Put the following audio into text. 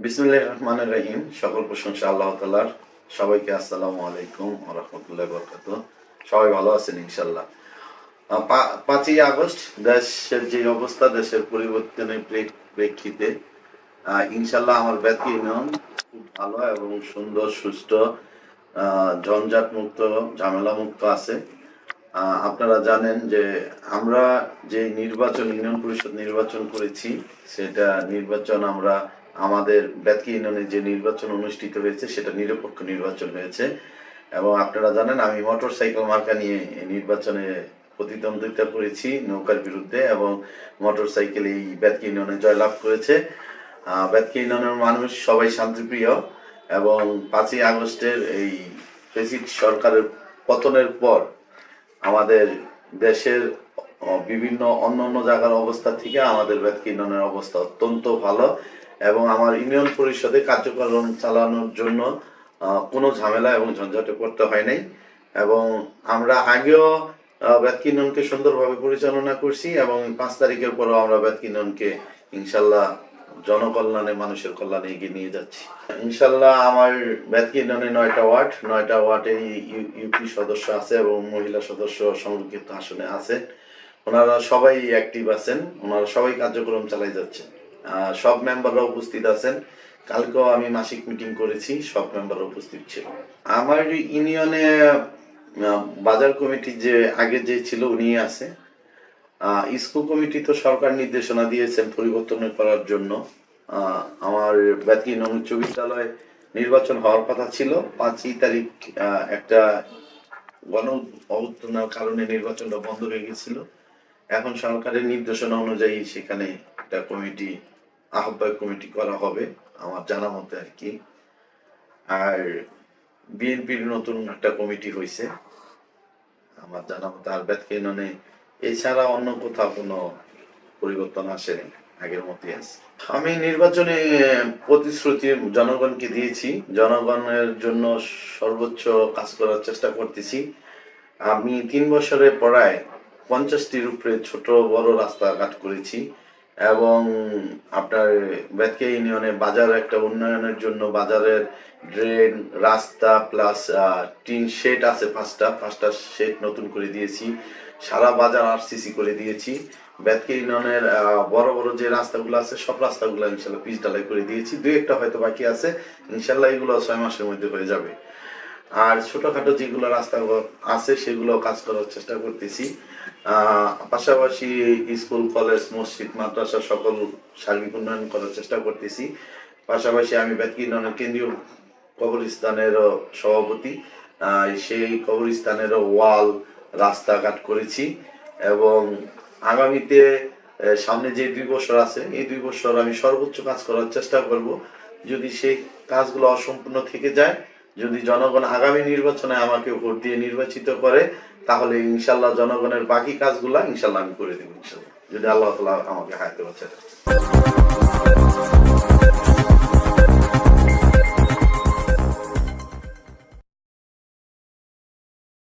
বিসমিল্লাহির রহমানির রহিম। সকল প্রশংসা আল্লাহ তাআলার। সবাইকে আসসালামু আলাইকুম ওয়া রাহমাতুল্লাহি ওয়া বারাকাতুহু। সবাই ভালো আছেন ইনশাআল্লাহ। 5ই আগস্ট দেশের যে অবস্থা, দেশের পরিবর্তনের প্রেক্ষিতে ইনশাআল্লাহ আমার ব্যাতকি ইউনিয়ন খুব ভালো এবং সুন্দর, সুষ্ঠু, ঝঞ্ঝাট মুক্ত, ঝামেলা মুক্ত আছে। আপনারা জানেন যে আমরা যে ইউনিয়ন পরিষদ নির্বাচন করেছি, সেটা নির্বাচন আমাদের ব্যাতকি ইউনিয়নে যে নির্বাচন অনুষ্ঠিত হয়েছে সেটা নিরপেক্ষ নির্বাচন হয়েছে। এবং আপনারা জানেন আমি মোটরসাইকেল মার্কা নিয়ে নির্বাচনে প্রতিদ্বন্দ্বিতা করেছি নৌকার বিরুদ্ধে, এবং মোটরসাইকেল এই ব্যাতকি ইউনিয়নে জয়লাভ করেছে। ব্যাতকি ইউনিয়নের মানুষ সবাই শান্তিপ্রিয়, এবং 5ই আগস্টের এই ফ্যাসিস্ট সরকারের পতনের পর আমাদের দেশের বিভিন্ন অন্য জায়গার অবস্থা থেকে আমাদের ব্যাতকি ইউনিয়নের অবস্থা অত্যন্ত ভালো, এবং আমার ইউনিয়ন পরিষদে কার্যক্রম চালানোর জন্য কোনো ঝামেলা এবং ঝঞ্ঝাটে পড়তে হয় নাই। এবং আমরা আগেও ব্যাতকি ইউনিয়নকে সুন্দরভাবে পরিচালনা করছি, এবং 5 তারিখের পরও আমরা ব্যাতকি ইউনিয়নকে ইনশাল্লাহ জনকল্যাণে, মানুষের কল্যাণে এগিয়ে নিয়ে যাচ্ছি ইনশাল্লাহ। আমার ব্যাতকি ইউনিয়নে 9টা ওয়ার্ডে ইউপি সদস্য আছে এবং মহিলা সদস্য সংরক্ষিত আসনে আছে। ওনারা সবাই অ্যাক্টিভ আছেন, ওনারা সবাই কার্যক্রম চালাই যাচ্ছেন। সব মেম্বাররা উপস্থিত আছেন। কালকেও আমি মাসিক মিটিং করেছি, সব মেম্বাররা উপস্থিত ছিল। আমার ইউনিয়নে বাজার কমিটি যে আগে যে ছিল উনি আছে। স্কুল কমিটি তো সরকার নির্দেশনা দিয়েছেন পরিবর্তন করার জন্য। আমার ব্যাতকি ইউনিয়ন উচ্চ বিদ্যালয়ে নির্বাচন হওয়ার কথা ছিল 5ই তারিখ, একটা গণ অভ্যুত্থানের কারণে নির্বাচনটা বন্ধ হয়ে গেছিল। এখন সরকারের নির্দেশনা অনুযায়ী সেখানে একটা কমিটি, আহ্বায়ক কমিটি করা হবে আমার জানা মতে আর কি। আর বিএনপির নতুন একটা কমিটি হয়েছে আমার জানা মতে। আর ব্যাতকি ইউনিয়নে এছাড়া অন্য কোথাও কোনো পরিবর্তন আসেনি, আগের মতোই আছে। আমি নির্বাচনে প্রতিশ্রুতি জনগণকে দিয়েছি, জনগণের জন্য সর্বোচ্চ কাজ করার চেষ্টা করতেছি। আমি 3 বছরে প্রায় 50টির উপরে ছোট বড় রাস্তাঘাট করেছি, এবং আপনার ব্যাতকি ইউনিয়নে বাজার একটা উন্নয়নের জন্য বাজারের ড্রেন, রাস্তা প্লাস টিন শেড আছে 5টা শেড নতুন করে দিয়েছি। সারা বাজার আরসিসি করে দিয়েছি। ব্যাতকি ইউনিয়নের বড় বড় যে রাস্তাগুলো আছে সব রাস্তাগুলো ইনশাল্লাহ পিচ ঢালাই করে দিয়েছি। 2-1টা হয়তো বাকি আছে, ইনশাল্লাহ এগুলো 6 মাসের মধ্যে হয়ে যাবে। আর ছোটখাটো যেগুলো রাস্তা আছে সেগুলো কাজ করার চেষ্টা করতেছি। পাশাপাশি স্কুল, কলেজ, মসজিদ, মাদ্রাসা সকল সার্বিক উন্নয়ন করার চেষ্টা করতেছি। পাশাপাশি আমি ব্যাতকি ইউনিয়নের কেন্দ্রীয় কবরস্থানের সভাপতি, সেই কবরস্থানের ওয়াল, রাস্তাঘাট করেছি। এবং আগামীতে সামনে যে 2 বছর আছে, এই 2 বছর আমি সর্বোচ্চ কাজ করার চেষ্টা করব। যদি সেই কাজগুলো অসম্পূর্ণ থেকে যায়, যদি জনগণ আগামী নির্বাচনে আমাকে ভোট দিয়ে নির্বাচিত করে, তাহলে ইনশাল্লাহ জনগণের বাকি কাজগুলা ইনশাল্লাহ আমি করে দেবো ইনশাল্লাহ, যদি আল্লাহ তাআলা আমাকে হায়াতে বাঁচায়।